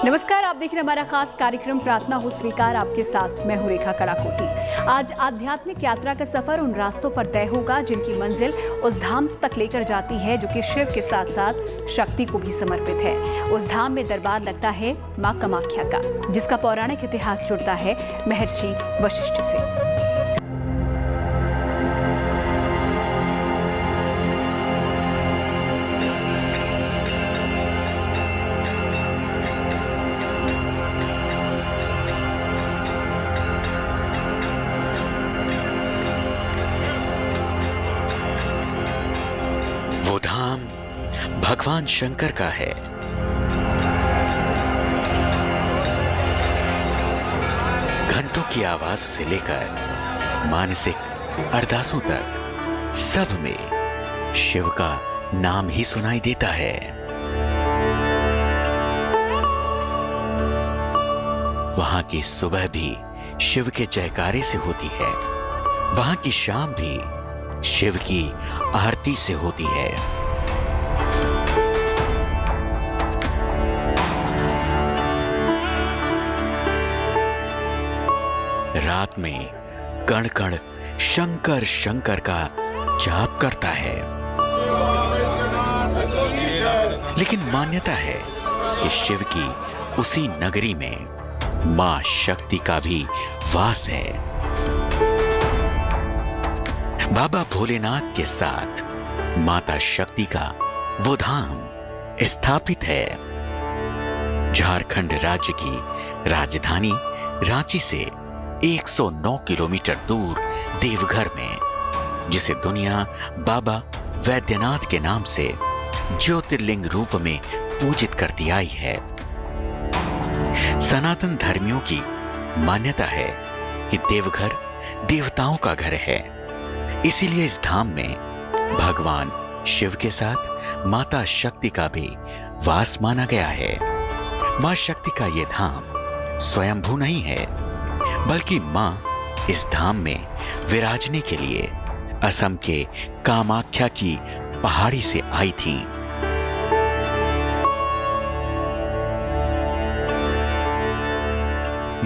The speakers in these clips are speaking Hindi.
नमस्कार, आप देख रहे हैं हमारा खास कार्यक्रम प्रार्थना हो स्वीकार। आपके साथ मैं हूं रेखा कड़ाकोटी। आज आध्यात्मिक यात्रा का सफर उन रास्तों पर तय होगा जिनकी मंजिल उस धाम तक लेकर जाती है जो कि शिव के साथ साथ शक्ति को भी समर्पित है। उस धाम में दरबार लगता है मां कामाख्या का, जिसका पौराणिक इतिहास जुड़ता है महर्षि वशिष्ठ से। वो धाम भगवान शंकर का है। घंटों की आवाज से लेकर मानसिक अरदासों तक सब में शिव का नाम ही सुनाई देता है। वहां की सुबह भी शिव के जयकारे से होती है, वहां की शाम भी शिव की आरती से होती है। रात में कण कण शंकर शंकर का जाप करता है। लेकिन मान्यता है कि शिव की उसी नगरी में मां शक्ति का भी वास है। बाबा भोलेनाथ के साथ माता शक्ति का वो धाम स्थापित है। झारखंड राज्य की राजधानी रांची से 109 किलोमीटर दूर देवघर में, जिसे दुनिया बाबा वैद्यनाथ के नाम से ज्योतिर्लिंग रूप में पूजित करती आई है। सनातन धर्मियों की मान्यता है कि देवघर देवताओं का घर है, इसीलिए इस धाम में भगवान शिव के साथ माता शक्ति का भी वास माना गया है। मां शक्ति का यह धाम स्वयंभू नहीं है, बल्कि मां इस धाम में विराजने के लिए असम के कामाख्या की पहाड़ी से आई थी।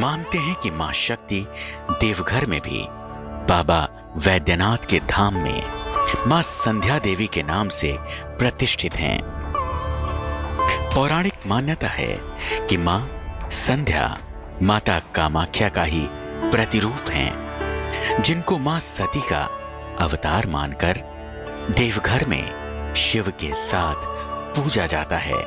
मानते हैं कि मां शक्ति देवघर में भी बाबा वैद्यनाथ के धाम में मां संध्या देवी के नाम से प्रतिष्ठित हैं। पौराणिक मान्यता है कि मां संध्या माता कामाख्या का ही प्रतिरूप हैं, जिनको मां सती का अवतार मानकर देवघर में शिव के साथ पूजा जाता है।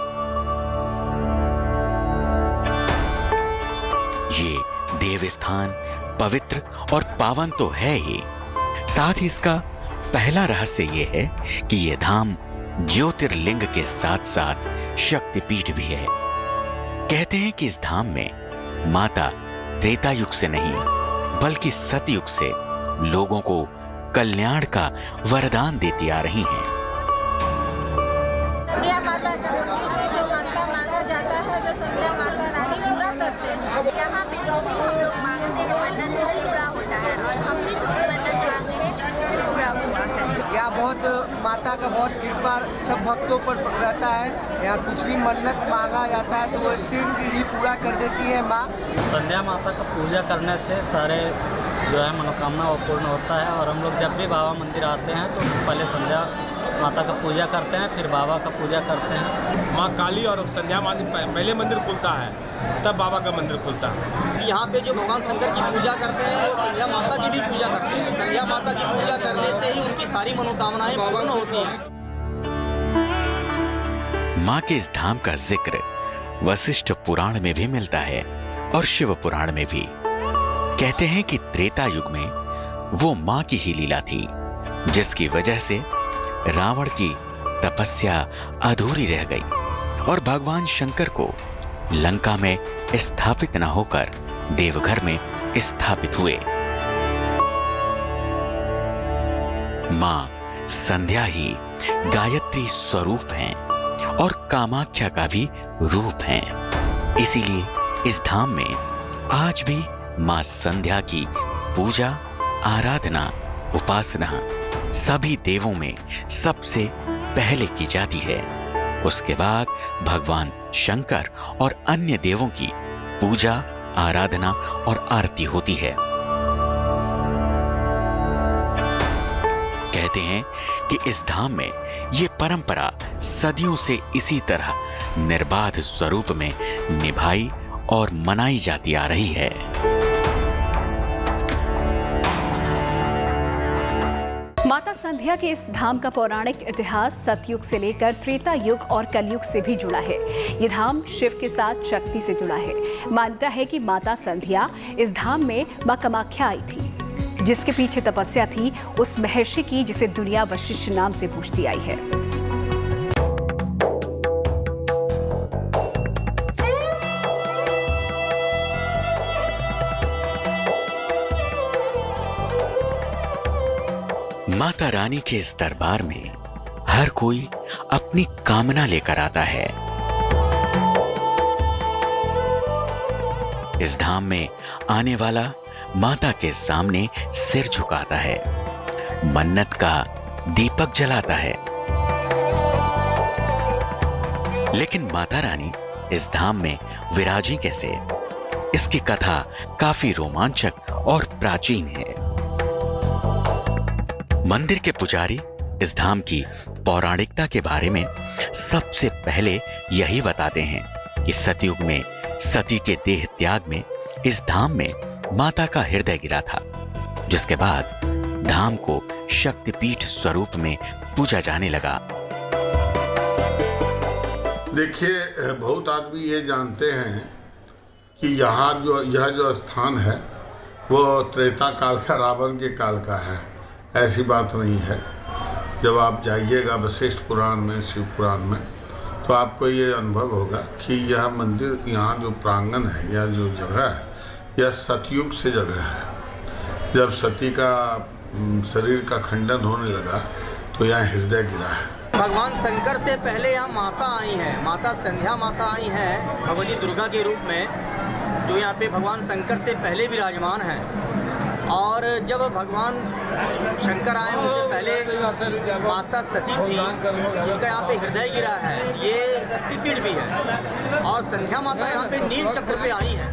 ये देवस्थान पवित्र और पावन तो है ही, साथ ही इसका पहला रहस्य यह है कि यह धाम ज्योतिर्लिंग के साथ साथ शक्तिपीठ भी है। कहते हैं कि इस धाम में माता त्रेता युग से नहीं बल्कि सतयुग से लोगों को कल्याण का वरदान देती आ रही हैं। संध्या माता का मंदिर है, जो मानता मांगा जाता है, जो संध्या माता रानी पूरा करते हैं। यहाँ पे जो भी हम लोग मांगते हैं मन्नत वो पूरा होता है, और हम भी जो मन्नत मांगे हैं वो भी पूरा हुआ है। यहाँ बहुत माता का बहुत कृपा सब भक्तों पर रहता है। यहाँ कुछ भी मन्नत मांगा जाता है तो वो सिर्फ ही पूरा कर देती है माँ। संध्या माता का पूजा करने से सारे जो है मनोकामना वो पूर्ण होता है। और हम लोग जब भी बाबा मंदिर आते हैं तो पहले संध्या माता का पूजा करते हैं, फिर बाबा का पूजा करते हैं। माँ काली और संध्या माता पहले मंदिर खुलता है, तब बाबा का मंदिर खुलता है। यहाँ पे जो भगवान शंकर की पूजा करते हैं वो संध्या माता की भी पूजा करते हैं। संध्या माता की पूजा करने से ही उनकी सारी मनोकामनाएं पूर्ण होती हैं। मां के इस धाम का जिक्र वशिष्ठ पुराण में भी मिलता है और शिव पुराण में भी। कहते हैं कि त्रेता युग में वो मां की ही लीला थी, जिसकी वजह से रावण की तपस्या अधूरी रह गई और भगवान शंकर को लंका में स्थापित न होकर देवघर में स्थापित हुए। मां संध्या ही गायत्री स्वरूप हैं और कामाख्या का भी रूप हैं। इसीलिए इस धाम में आज भी मां संध्या की पूजा, आराधना, उपासना सभी देवों में सबसे पहले की जाती है। उसके बाद भगवान शंकर और अन्य देवों की पूजा, आराधना और आरती होती है। कहते हैं कि इस धाम में ये परंपरा सदियों से इसी तरह निर्बाध स्वरूप में निभाई और मनाई जाती आ रही है। माता संध्या के इस धाम का पौराणिक इतिहास सतयुग से लेकर त्रेता युग और कलयुग से भी जुड़ा है। ये धाम शिव के साथ शक्ति से जुड़ा है। मान्यता है कि माता संध्या इस धाम में मां कामाख्या आई थी, जिसके पीछे तपस्या थी उस महर्षि की जिसे दुनिया वशिष्ठ नाम से पूजती आई है। माता रानी के इस दरबार में हर कोई अपनी कामना लेकर आता है। इस धाम में आने वाला माता के सामने सिर झुकाता है, मन्नत का दीपक जलाता है। लेकिन माता रानी इस धाम में विराजी कैसे? इसकी कथा काफी रोमांचक और प्राचीन है। मंदिर के पुजारी इस धाम की पौराणिकता के बारे में सबसे पहले यही बताते हैं कि सतयुग में सती के देह त्याग में इस धाम में माता का हृदय गिरा था, जिसके बाद धाम को शक्तिपीठ स्वरूप में पूजा जाने लगा। देखिए, बहुत आदमी ये जानते हैं कि यह जो स्थान है वो त्रेता काल का, रावण के काल का है। ऐसी बात नहीं है। जब आप जाइएगा वशिष्ठ पुराण में, शिव पुराण में, तो आपको ये अनुभव होगा कि यह मंदिर, यहाँ जो प्रांगण है, यह जो जगह है, यह सतयुग से जगह है। जब सती का शरीर का खंडन होने लगा तो यहाँ हृदय गिरा है। भगवान शंकर से पहले यहाँ माता आई हैं, माता संध्या माता आई हैं भगवती दुर्गा के रूप में, जो यहाँ पे भगवान शंकर से पहले विराजमान हैं। और जब भगवान शंकर आए उनसे पहले माता सती थी, उनका यहाँ पे हृदय गिरा है। ये शक्तिपीठ भी है। और संध्या माता यहाँ पे नील चक्र पे आई हैं।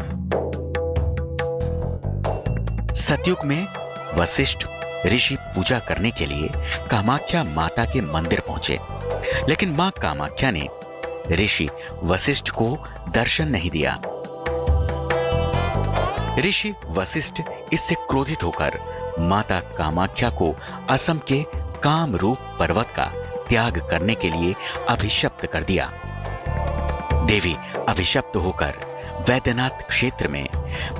सतयुग में वशिष्ठ ऋषि पूजा करने के लिए कामाख्या माता के मंदिर पहुंचे, लेकिन मां कामाख्या ने ऋषि वशिष्ठ को दर्शन नहीं दिया। ऋषि वशिष्ठ इससे क्रोधित होकर माता कामाख्या को असम के काम रूप पर्वत का त्याग करने के लिए अभिशप्त कर दिया। देवी अभिशप्त होकर वैद्यनाथ क्षेत्र में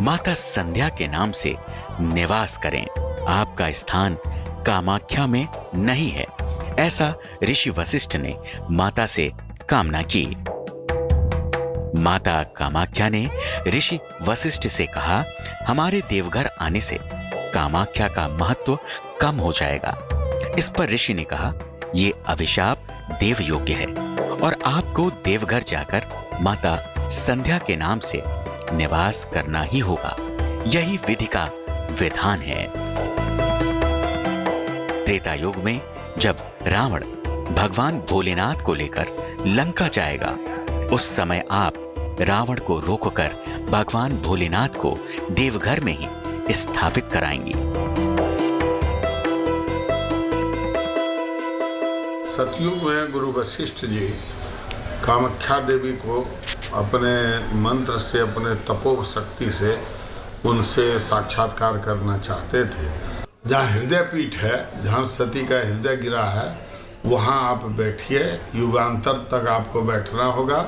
माता संध्या के नाम से निवास करें। आपका स्थान कामाख्या में नहीं है, ऐसा ऋषि वशिष्ठ ने माता से कामना की। माता कामाख्या ने ऋषि वशिष्ठ से कहा, हमारे देवघर आने से कामाख्या का महत्व कम हो जाएगा। इस पर ऋषि ने कहा, ये अभिशाप देव योग्य है और आपको देवघर जाकर माता संध्या के नाम से निवास करना ही होगा। यही विधि का विधान है। त्रेता युग में जब रावण भगवान भोलेनाथ को लेकर लंका जाएगा, उस समय आप रावण को रोककर भगवान भोलेनाथ को देवघर में ही स्थापित कराएंगी। सतयुग में गुरु वशिष्ठ जी कामाख्या देवी को अपने मंत्र से, अपने तपो शक्ति से उनसे साक्षात्कार करना चाहते थे। जहाँ हृदय पीठ है, जहाँ सती का हृदय गिरा है, वहाँ आप बैठिए। युगांतर तक आपको बैठना होगा।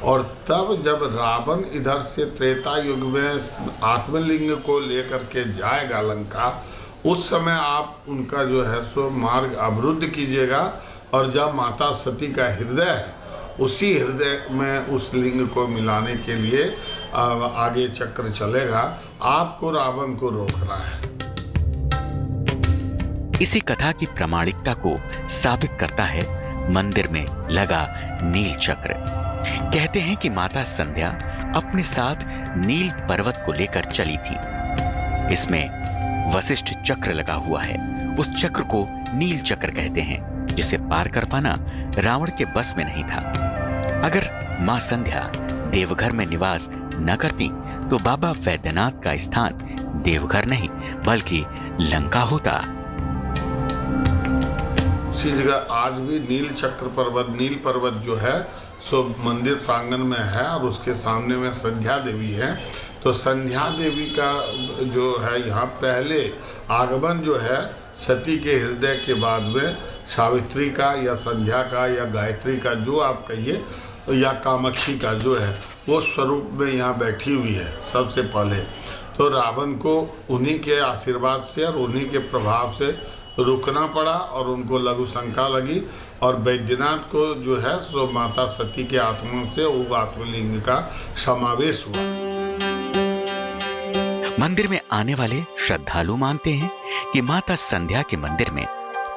और तब जब रावण इधर से त्रेता युग में आत्मलिंग को लेकर के जाएगा लंका, उस समय आप उनका जो है सो मार्ग अवरुद्ध कीजिएगा। और जब माता सती का हृदय है, उसी हृदय में उस लिंग को मिलाने के लिए आगे चक्र चलेगा। आपको रावण को रोकना है। इसी कथा की प्रामाणिकता को साबित करता है मंदिर में लगा नील चक्र। कहते हैं कि माता संध्या अपने साथ नील पर्वत को लेकर चली थी। इसमें वशिष्ठ चक्र लगा हुआ है। उस चक्र को नील चक्र कहते हैं, जिसे पार कर पाना रावण के बस में नहीं था। अगर मां संध्या देवघर में निवास न करती तो बाबा वैद्यनाथ का स्थान देवघर नहीं बल्कि लंका होता। इसी जगह आज भी नील पर्वत जो है सो मंदिर प्रांगण में है और उसके सामने में संध्या देवी है। तो संध्या देवी का जो है यहाँ पहले आगमन जो है सती के हृदय के बाद में सावित्री का या संध्या का या गायत्री का जो आप कहिए या कामाक्षी का जो है वो स्वरूप में यहाँ बैठी हुई है सबसे पहले। तो रावण को उन्हीं के आशीर्वाद से और उन्हीं के प्रभाव से रुकना पड़ा और उनको लघु शंका लगी और बैद्यनाथ को जो है सो माता सती के आत्मा से वो आत्मलिंग का समावेश हुआ। मंदिर में आने वाले श्रद्धालु मानते हैं कि माता संध्या के मंदिर में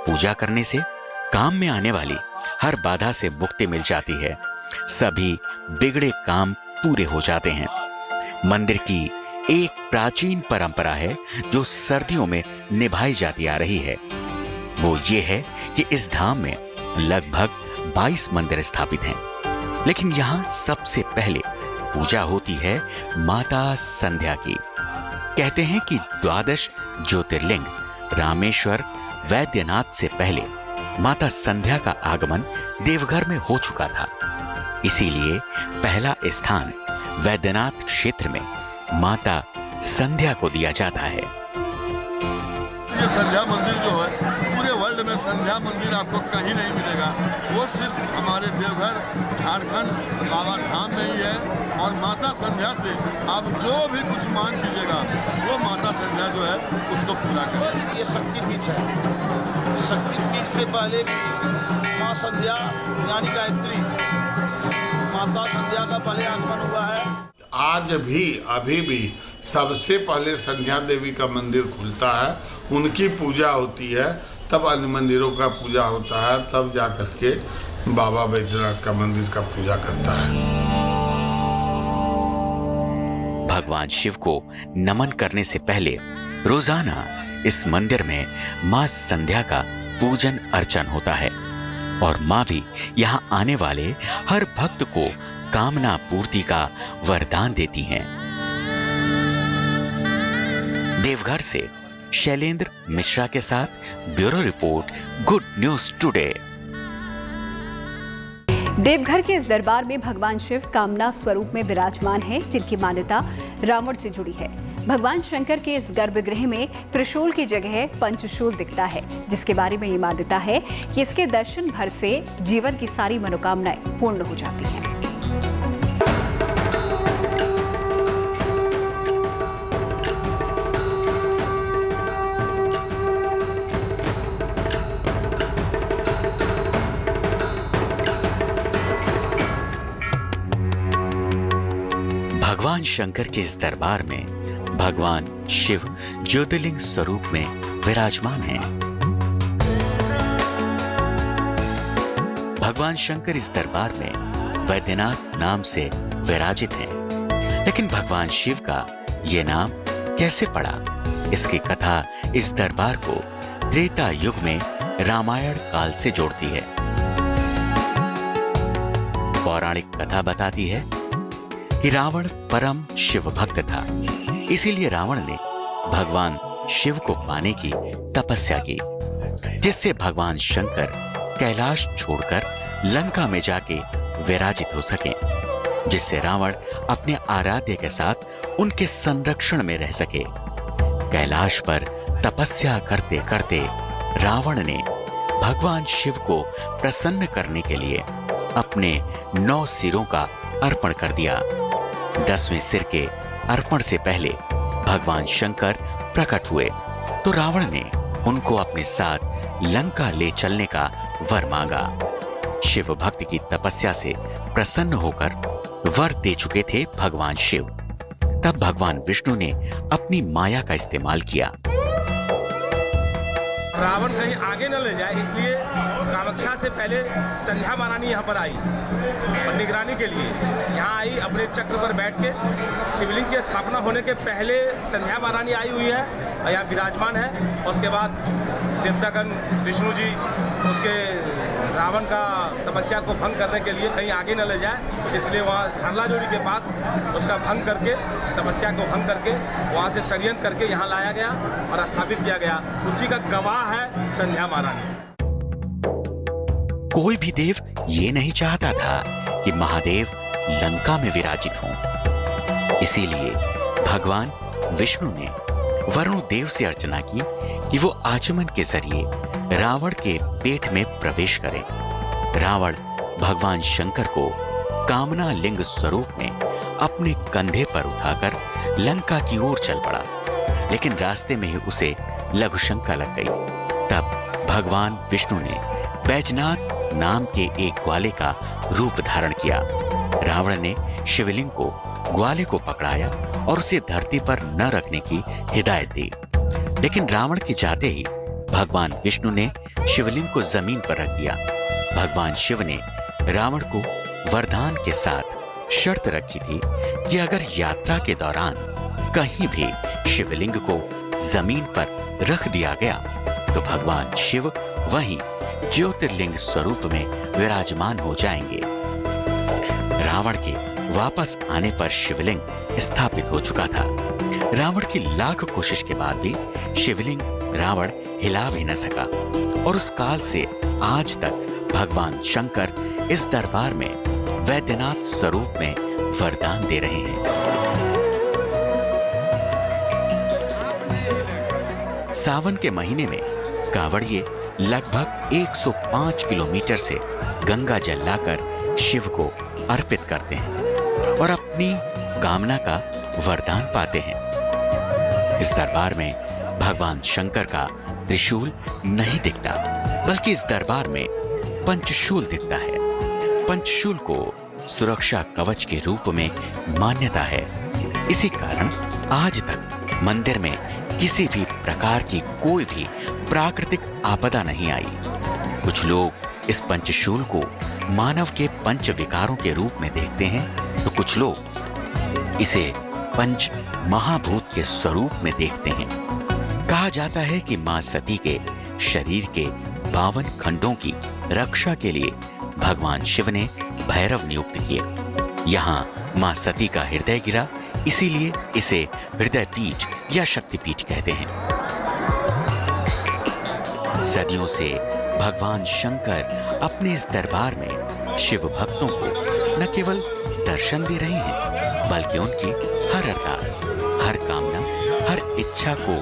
पूजा करने से काम में आने वाली हर बाधा से मुक्ति मिल जाती है, सभी बिगड़े काम पूरे हो जाते हैं। मंदिर की एक प्राचीन परंपरा है जो सर्दियों में निभाई जाती आ रही है। वो ये है कि इस धाम में लगभग 22 मंदिर स्थापित हैं, लेकिन यहाँ सबसे पहले पूजा होती है माता संध्या की। कहते हैं कि 12 ज्योतिर्लिंग रामेश्वर वैद्यनाथ से पहले माता संध्या का आगमन देवघर में हो चुका था, इसीलिए पहला स्थान वैद्यनाथ क्षेत्र में माता संध्या को दिया जाता है। ये संध्या मंदिर जो है पूरे वर्ल्ड में संध्या मंदिर आपको कहीं नहीं मिलेगा। वो सिर्फ हमारे देवघर झारखंड बाबा धाम में ही है और माता संध्या से आप जो भी कुछ मांग कीजिएगा वो माता संध्या जो है उसको पूरा करें। ये शक्तिपीठ है। शक्तिपीठ से पहले माँ संध्या यानी गायत्री माता संध्या का पहले आगमन हुआ है। आज भी अभी भी सबसे पहले संध्या देवी का मंदिर खुलता है, उनकी पूजा होती है, तब अन्य मंदिरों का पूजा होता है, तब जा करके बाबा बैद्यनाथ का मंदिर का पूजा करता है। भगवान शिव को नमन करने से पहले रोजाना इस मंदिर में मां संध्या का पूजन अर्चन होता है और मां भी यहाँ आने वाले हर भक्त को कामना पूर्ति का वरदान देती हैं। देवघर से शैलेंद्र मिश्रा के साथ bureau report, good news today. Deoghar के इस दरबार में भगवान शिव कामना स्वरूप में विराजमान हैं, जिनकी मान्यता रावण से जुड़ी है। भगवान शंकर के इस गर्भगृह में त्रिशूल की जगह पंचशूल दिखता है, जिसके बारे में ये मान्यता है कि इसके दर्शन भर से जीवन की सारी मनोकामनाएं पूर्ण हो जाती हैं। भगवान शंकर के इस दरबार में भगवान शिव ज्योतिर्लिंग स्वरूप में विराजमान हैं। भगवान शंकर इस दरबार में वैद्यनाथ नाम से विराजित हैं, लेकिन भगवान शिव का ये नाम कैसे पड़ा, इसकी कथा इस दरबार को त्रेता युग में रामायण काल से जोड़ती है। पौराणिक कथा बताती है कि रावण परम शिव भक्त था, इसीलिए रावण ने भगवान शिव को पाने की तपस्या की, जिससे भगवान शंकर कैलाश छोड़कर लंका में जाके विराजित हो सके, जिससे रावण अपने आराध्य के साथ उनके संरक्षण में रह सके। कैलाश पर तपस्या करते करते रावण ने भगवान शिव को प्रसन्न करने के लिए अपने 9 सिरों का अर्पण कर दिया। 10वें सिर के अर्पण से पहले भगवान शंकर प्रकट हुए तो रावण ने उनको अपने साथ लंका ले चलने का वर मांगा। शिव भक्त की तपस्या से प्रसन्न होकर वर दे चुके थे भगवान शिव। तब भगवान विष्णु ने अपनी माया का इस्तेमाल किया। रावण कहीं आगे न ले जाए, इसलिए कामाख्या से पहले संध्या महारानी यहाँ पर आई और निगरानी के लिए यहाँ आई। अपने चक्र पर बैठ के शिवलिंग की स्थापना होने के पहले संध्या महारानी आई हुई है और यहाँ विराजमान है। और उसके बाद देवतागण विष्णु जी, उसके रावण का तपस्या को भंग करने के लिए कहीं आगे न ले जाए, इसलिए वहाँ हरलाजोड़ी के पास उसका भंग करके, तपस्या को भंग करके वहाँ से षड्यंत्र करके यहाँ लाया गया और स्थापित किया गया। उसी का गवाह है संध्या महारानी। कोई भी देव ये नहीं चाहता था कि महादेव लंका में विराजित हों। इसीलिए भगवान विष्णु ने वरुण देव से अर्चना की कि वो आचमन के जरिए रावण के पेट में प्रवेश करें। रावण भगवान शंकर को कामना लिंग स्वरूप में अपने कंधे पर उठाकर लंका की ओर चल पड़ा, लेकिन रास्ते में ही उसे लघु शंका लग गई। तब भगवान विष्णु ने बैजनाथ नाम के एक ग्वाले का रूप धारण किया। रावण ने शिवलिंग को ग्वाले को पकड़ाया और उसे धरती पर न रखने की हिदायत दी, लेकिन रावण के चाहते ही भगवान विष्णु ने शिवलिंग को जमीन पर रख दिया। भगवान शिव ने रावण को वरदान के साथ शर्त रखी थी कि अगर यात्रा के दौरान कहीं भी शिवलिंग को जमीन पर रख दिया गया तो भगवान शिव वहीं ज्योतिर्लिंग स्वरूप में विराजमान हो जाएंगे। रावण के वापस आने पर शिवलिंग स्थापित हो चुका था। रावण की लाख कोशिश के बाद भी शिवलिंग रावण हिला भी न सका और उस काल से आज तक भगवान शंकर इस दरबार में वैद्यनाथ स्वरूप में वरदान दे रहे हैं। सावन के महीने में कांवड़िए लगभग 105 किलोमीटर से गंगा जल लाकर शिव को अर्पित करते हैं और अपनी कामना का वरदान पाते हैं। इस दरबार में भगवान शंकर का त्रिशूल नहीं दिखता, बल्कि इस दरबार में पंचशूल दिखता है। पंचशूल को सुरक्षा कवच के रूप में मान्यता है। इसी कारण आज तक मंदिर में किसी भी प्रकार की कोई भी प्राकृतिक आपदा नहीं आई। कुछ लोग इस पंचशूल को मानव के पंच विकारों के रूप में देखते हैं, तो कुछ लोग इसे पंच महाभूत के स्वरूप में देखते हैं। कहा जाता है कि मां सती के शरीर के 52 खंडों की रक्षा के लिए भगवान शिव ने भैरव नियुक्त किए। यहाँ मां सती का हृदय गिरा, इसीलिए इसे हृदय पीठ या शक्तिपीठ कहते हैं। सदियों से भगवान शंकर अपने इस दरबार में शिव भक्तों को न केवल दर्शन दे रहे हैं, बल्कि उनकी हर अरदास, हर कामना, हर इच्छा को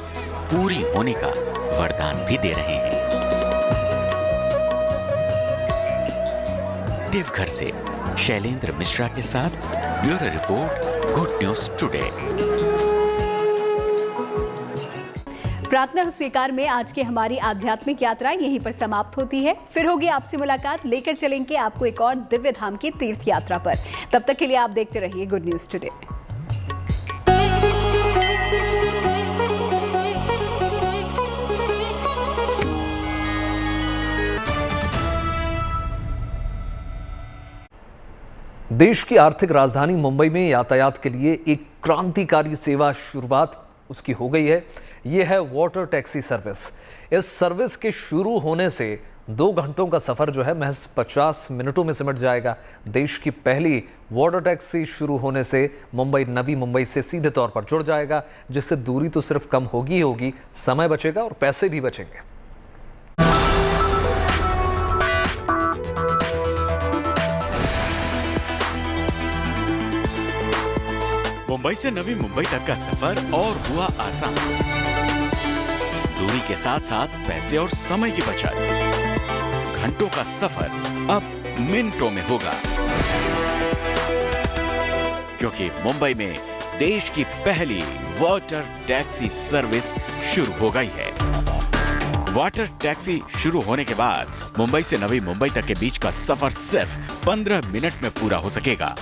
पूरी होने का वरदान भी दे रहे हैं। देवघर से शैलेंद्र मिश्रा के साथ bureau report, good news today. प्रार्थना स्वीकार में आज की हमारी आध्यात्मिक यात्रा यहीं पर समाप्त होती है। फिर होगी आपसे मुलाकात, लेकर चलेंगे आपको एक और दिव्य धाम की तीर्थ यात्रा पर। तब तक के लिए आप देखते रहिए गुड न्यूज टुडे। देश की आर्थिक राजधानी मुंबई में यातायात के लिए एक क्रांतिकारी सेवा शुरुआत उसकी हो गई है। ये है वाटर टैक्सी सर्विस। इस सर्विस के शुरू होने से 2 घंटों का सफर जो है महज 50 मिनटों में सिमट जाएगा। देश की पहली वाटर टैक्सी शुरू होने से मुंबई नवी मुंबई से सीधे तौर पर जुड़ जाएगा, जिससे दूरी तो सिर्फ कम होगी ही होगी, समय बचेगा और पैसे भी बचेंगे। मुंबई से नवी मुंबई तक का सफर और हुआ आसान। दूरी के साथ साथ पैसे और समय की बचत। घंटों का सफर अब मिनटों में होगा, क्योंकि मुंबई में देश की पहली वाटर टैक्सी सर्विस शुरू हो गई है। वाटर टैक्सी शुरू होने के बाद मुंबई से नवी मुंबई तक के बीच का सफर सिर्फ 15 मिनट में पूरा हो सकेगा।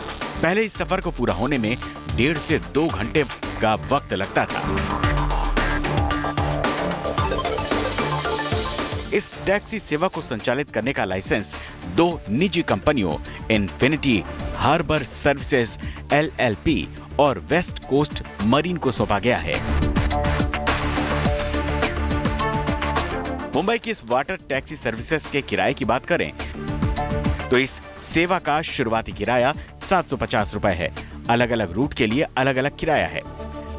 पहले इस सफर को पूरा होने में 1.5 से 2 घंटे का वक्त लगता था। इस टैक्सी सेवा को संचालित करने का लाइसेंस 2 निजी कंपनियों इन्फिनिटी हार्बर सर्विसेज LLP और वेस्ट कोस्ट मरीन को सौंपा गया है। मुंबई की इस वाटर टैक्सी सर्विसेज के किराए की बात करें तो इस सेवा का शुरुआती किराया 750 रुपए है। अलग अलग रूट के लिए अलग अलग किराया है।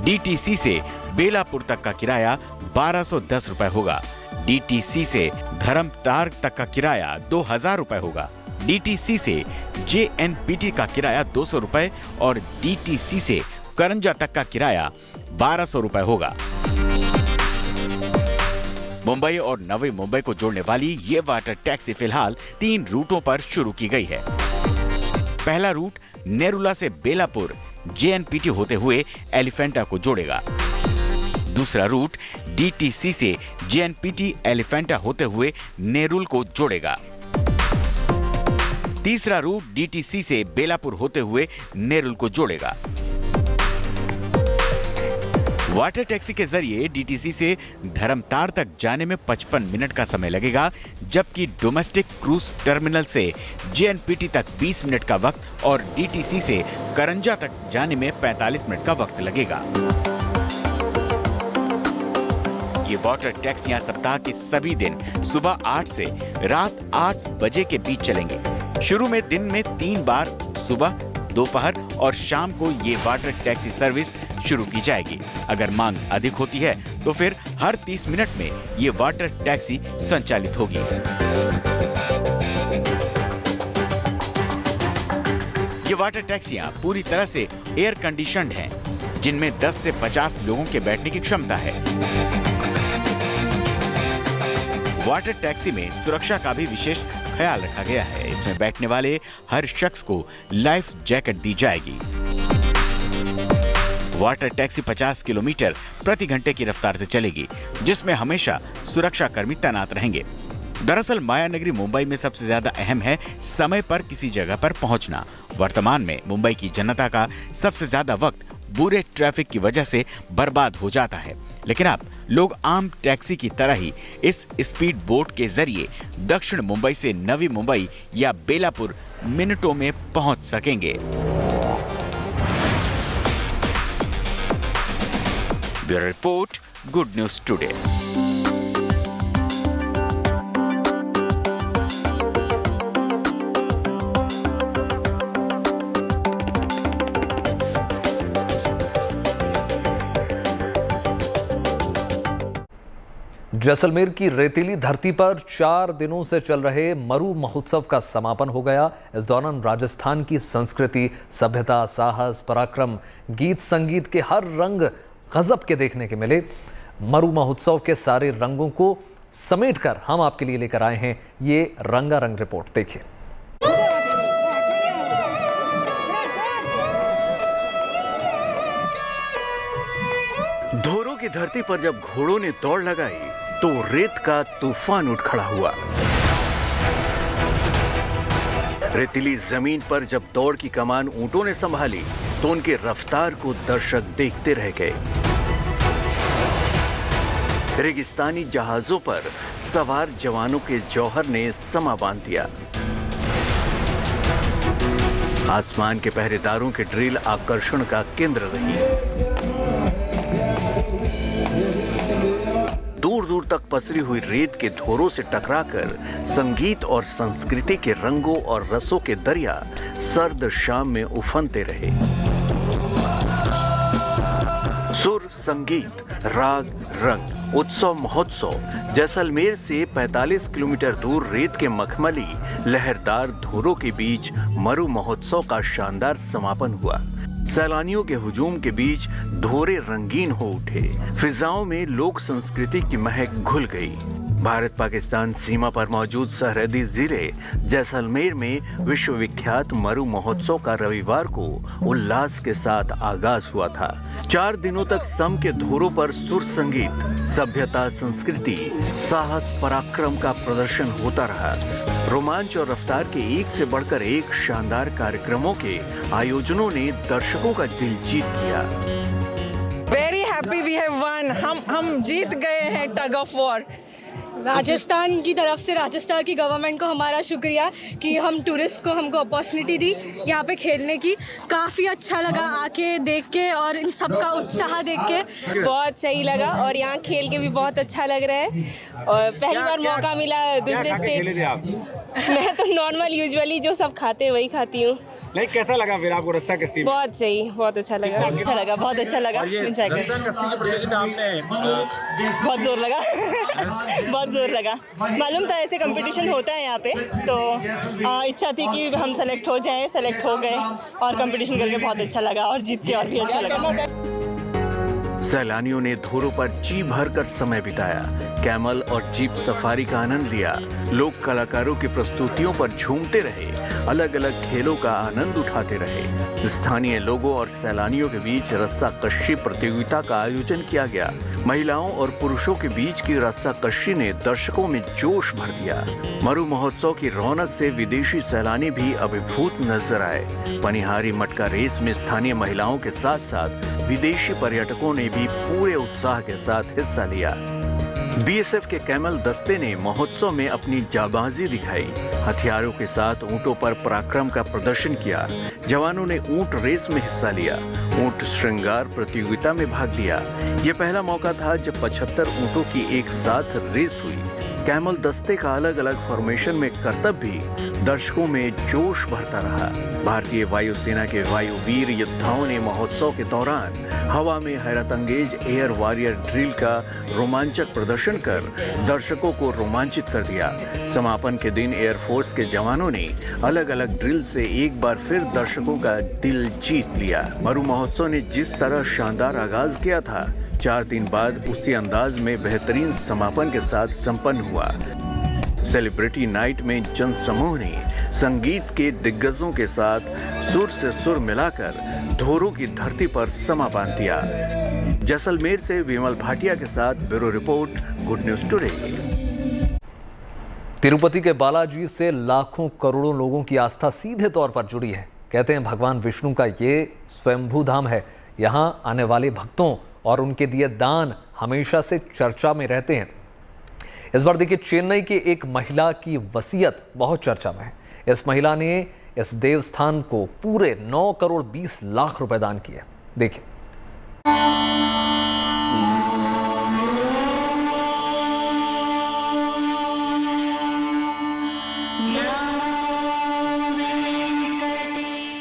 डीटीसी से बेलापुर तक का किराया 1210 रुपए होगा। डीटीसी से धर्मतार तक का किराया 2000 रुपए होगा। डीटीसी से जेएनपीटी का किराया 200 रुपए और डीटीसी से करंजा तक का किराया 1200 रुपए होगा। मुंबई और नवी मुंबई को जोड़ने वाली ये वाटर टैक्सी फिलहाल 3 रूटों पर शुरू की गई है। पहला रूट नेरुला से बेलापुर जेएनपीटी होते हुए एलिफेंटा को जोड़ेगा। दूसरा रूट डीटीसी से जेएनपीटी एलिफेंटा होते हुए नेरुल को जोड़ेगा। तीसरा रूट डीटीसी से बेलापुर होते हुए नेरुल को जोड़ेगा। वाटर टैक्सी के जरिए डीटीसी से धर्मतार तक जाने में 55 मिनट का समय लगेगा, जबकि डोमेस्टिक क्रूज टर्मिनल से जेएनपीटी तक 20 मिनट का वक्त और डीटीसी से करंजा तक जाने में 45 मिनट का वक्त लगेगा। ये वाटर टैक्सियां सप्ताह के सभी दिन सुबह 8 से रात 8 बजे के बीच चलेंगे। शुरू में दिन में 3 बार सुबह, दोपहर और शाम को ये वाटर टैक्सी सर्विस शुरू की जाएगी। अगर मांग अधिक होती है तो फिर हर 30 मिनट में ये वाटर टैक्सी संचालित होगी। ये वाटर टैक्सियां पूरी तरह से एयर कंडीशनड हैं, जिनमें 10 से 50 लोगों के बैठने की क्षमता है। वाटर टैक्सी में सुरक्षा का भी विशेष ख्याल रखा गया है। इसमें बैठने वाले हर शख्स को लाइफ जैकेट दी जाएगी। वाटर टैक्सी 50 किलोमीटर प्रति घंटे की रफ्तार से चलेगी, जिसमें हमेशा सुरक्षा कर्मी तैनात रहेंगे। दरअसल माया नगरी मुंबई में सबसे ज्यादा अहम है समय पर किसी जगह पर पहुंचना। वर्तमान में मुंबई की जनता का सबसे ज्यादा वक्त बुरे ट्रैफिक की वजह से बर्बाद हो जाता है, लेकिन अब लोग आम टैक्सी की तरह ही इस स्पीड बोट के जरिए दक्षिण मुंबई से नवी मुंबई या बेलापुर मिनटों में पहुंच सकेंगे। Bureau report, good news today. Jaisalmer की रेतीली धरती पर 4 दिनों से चल रहे मरु महोत्सव का समापन हो गया। इस दौरान राजस्थान की संस्कृति, सभ्यता, साहस, पराक्रम, गीत संगीत के हर रंग गजब के देखने के मिले। मरु महोत्सव के सारे रंगों को समेटकर हम आपके लिए लेकर आए हैं ये रंगारंग रिपोर्ट। देखिए। धोरों की धरती पर जब घोड़ों ने दौड़ लगाई तो रेत का तूफान उठ खड़ा हुआ। रेतीली जमीन पर जब दौड़ की कमान ऊंटों ने संभाली तो उनके रफ्तार को दर्शक देखते रह गए। रेगिस्तानी जहाजों पर सवार जवानों के जौहर ने समा बांध दिया। आसमान के पहरेदारों की ड्रिल आकर्षण का केंद्र रही। दूर दूर तक पसरी हुई रेत के धोरों से टकराकर संगीत और संस्कृति के रंगों और रसों के दरिया सर्द शाम में उफनते रहे। सुर, संगीत, राग, रंग, उत्सव महोत्सव। जैसलमेर से 45 किलोमीटर दूर रेत के मखमली लहरदार धोरों के बीच मरु महोत्सव का शानदार समापन हुआ। सैलानियों के हुजूम के बीच धोरे रंगीन हो उठे। फिजाओं में लोक संस्कृति की महक घुल गई। भारत पाकिस्तान सीमा पर मौजूद सरहदी जिले जैसलमेर में विश्वविख्यात मरु महोत्सव का रविवार को उल्लास के साथ आगाज हुआ था। 4 दिनों तक सम के धोरों पर सुर, संगीत, सभ्यता, संस्कृति, साहस, पराक्रम का प्रदर्शन होता रहा। रोमांच और रफ्तार के एक से बढ़कर एक शानदार कार्यक्रमों के आयोजनों ने दर्शकों का दिल जीत लिया। Very happy we have won. हम जीत गए हैं टग ऑफ वॉर। राजस्थान की तरफ से राजस्थान की गवर्नमेंट को हमारा शुक्रिया कि हम टूरिस्ट को हमको अपॉर्चुनिटी दी यहाँ पे खेलने की। काफ़ी अच्छा लगा आके देख के और इन सबका उत्साह देख के बहुत सही लगा और यहाँ खेल के भी बहुत अच्छा लग रहा है और पहली बार मौका मिला दूसरे स्टेट। मैं तो नॉर्मल यूजुअली जो सब खाते हैं वही खाती हूँ। नहीं, कैसा लगा फिर आपको रस्सा कश्ती? बहुत सही, बहुत अच्छा लगा, बहुत अच्छा लगा। रस्सा कश्ती की प्रतियोगिता आपने बहुत जोर लगा बहुत जोर लगा। मालूम था ऐसे कंपटीशन होता है यहाँ पे, तो इच्छा थी कि हम सेलेक्ट हो जाएं, सेलेक्ट हो गए और कंपटीशन करके बहुत अच्छा लगा और जीत के और भी अच्छा लगा। सैलानियों ने धोरों पर जी भरकर समय बिताया, कैमल और जीप सफारी का आनंद लिया। लोग कलाकारों की प्रस्तुतियों पर झूमते रहे, अलग अलग खेलों का आनंद उठाते रहे। स्थानीय लोगों और सैलानियों के बीच रस्सा कश्ती प्रतियोगिता का आयोजन किया गया। महिलाओं और पुरुषों के बीच की रस्सा कश्ती ने दर्शकों में जोश भर दिया। मरु महोत्सव की रौनक से विदेशी सैलानी भी अभिभूत नजर आए। पनिहारी मटका रेस में स्थानीय महिलाओं के साथ साथ विदेशी पर्यटकों ने भी पूरे उत्साह के साथ हिस्सा लिया। बीएसएफ के कैमल दस्ते ने महोत्सव में अपनी जाबाजी दिखाई, हथियारों के साथ ऊंटों पर पराक्रम का प्रदर्शन किया। जवानों ने ऊंट रेस में हिस्सा लिया, ऊंट श्रृंगार प्रतियोगिता में भाग लिया। यह पहला मौका था जब 75 ऊंटों की एक साथ रेस हुई। कैमल दस्ते का अलग अलग फॉर्मेशन में करतब भी दर्शकों में जोश भरता रहा। भारतीय वायुसेना के वायुवीर योद्धाओं ने महोत्सव के दौरान हवा में हैरतअंगेज एयर वॉरियर ड्रिल का रोमांचक प्रदर्शन कर दर्शकों को रोमांचित कर दिया। समापन के दिन एयरफोर्स के जवानों ने अलग अलग ड्रिल से एक बार फिर दर्शकों का दिल जीत लिया। मरु महोत्सव ने जिस तरह शानदार आगाज किया था, 4 दिन बाद उसी अंदाज में बेहतरीन समापन के साथ संपन्न हुआ। सेलिब्रिटी नाइट में जन समूह ने संगीत के दिग्गजों के साथ सुर से सुर मिलाकर धोरों की धरती पर समा बांध दिया। जैसलमेर से विमल भाटिया के साथ bureau report, good news today. Tirupati के बालाजी से लाखों करोड़ों लोगों की आस्था सीधे तौर पर जुड़ी है। कहते हैं भगवान विष्णु का ये स्वयंभू धाम है। यहाँ आने वाले भक्तों और उनके दिए दान हमेशा से चर्चा में रहते हैं। इस बार देखिए, चेन्नई की एक महिला की वसीयत बहुत चर्चा में है। इस महिला ने इस देवस्थान को पूरे 9 करोड़ 20 लाख रुपए दान किए। देखिए।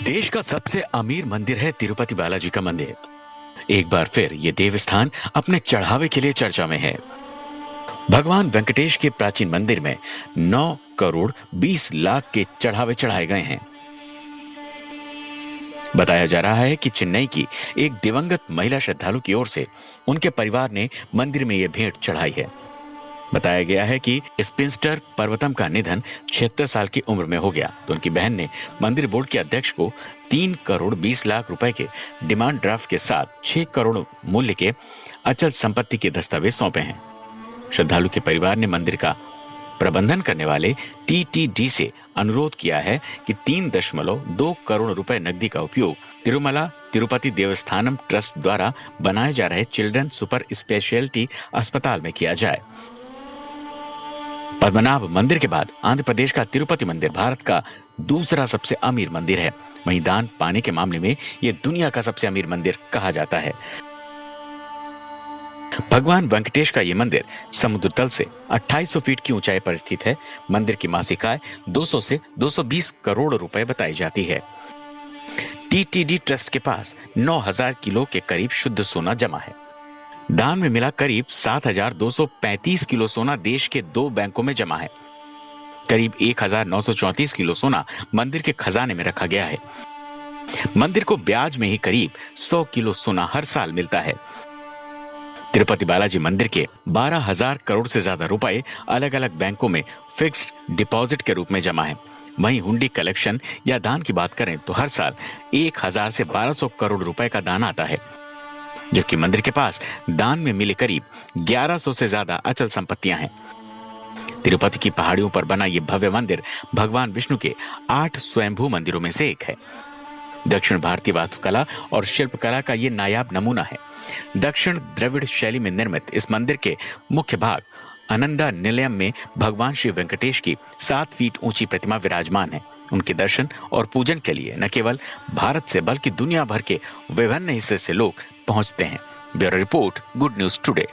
देश का सबसे अमीर मंदिर है तिरुपति बालाजी का मंदिर। एक बार फिर ये देवस्थान अपने चढ़ावे के लिए चर्चा में है। भगवान वेंकटेश के प्राचीन मंदिर में 9 करोड़ 20 लाख के चढ़ावे चढ़ाए गए हैं। बताया जा रहा है कि चेन्नई की एक दिवंगत महिला श्रद्धालु की ओर से उनके परिवार ने मंदिर में यह भेंट चढ़ाई है। बताया गया है कि स्पिंस्टर पर्वतम का निधन 76 साल की उम्र में हो गया, तो उनकी बहन ने मंदिर बोर्ड के अध्यक्ष को 3 करोड़ 20 लाख रुपए के डिमांड ड्राफ्ट के साथ 6 करोड़ मूल्य के अचल संपत्ति के दस्तावेज सौंपे हैं। श्रद्धालु के परिवार ने मंदिर का प्रबंधन करने वाले टीटीडी से अनुरोध किया है कि 3.2 करोड़ रुपए नकदी का उपयोग तिरुमला तिरुपति देवस्थानम ट्रस्ट द्वारा बनाए जा रहे चिल्ड्रन सुपर स्पेशलिटी अस्पताल में किया जाए। पद्मनाभ मंदिर के बाद आंध्र प्रदेश का तिरुपति मंदिर भारत का दूसरा सबसे अमीर मंदिर है। वहीं दान पाने के मामले में यह दुनिया का सबसे अमीर मंदिर कहा जाता है। भगवान वेंकटेश का यह मंदिर समुद्र तल से 2800 फीट की ऊंचाई पर स्थित है। मंदिर की मासिक आय 200 से 220 करोड़ रुपए बताई जाती है। टीटीडी ट्रस्ट के पास 9000 किलो के करीब शुद्ध सोना जमा है। दान में मिला करीब 7235 किलो सोना देश के 2 बैंकों में जमा है। करीब 1934 किलो सोना मंदिर के खजाने में रखा गया है। मंदिर को ब्याज में ही करीब 100 किलो सोना हर साल मिलता है। तिरुपति बालाजी मंदिर के 12,000 करोड़ से ज्यादा रुपए अलग अलग बैंकों में फिक्स्ड डिपॉजिट के रूप में जमा है। वहीं हुंडी कलेक्शन या दान की बात करें तो हर साल 1000 से 1200 करोड़ रुपए का दान आता है, जबकि मंदिर के पास दान में मिले करीब 1100 से ज्यादा अचल संपत्तियां हैं। तिरुपति की पहाड़ियों पर बना यह भव्य मंदिर भगवान विष्णु के 8 स्वयंभू मंदिरों में से एक है। दक्षिण भारतीय वास्तुकला और शिल्पकला का यह नायाब नमूना है। दक्षिण द्रविड़ शैली में निर्मित इस मंदिर के मुख्य भाग आनंदा निलयम में भगवान श्री वेंकटेश की 7 फीट ऊंची प्रतिमा विराजमान है। उनके दर्शन और पूजन के लिए न केवल भारत से बल्कि दुनिया भर के विभिन्न हिस्से से लोग पहुंचते हैं। Bureau report, good news today.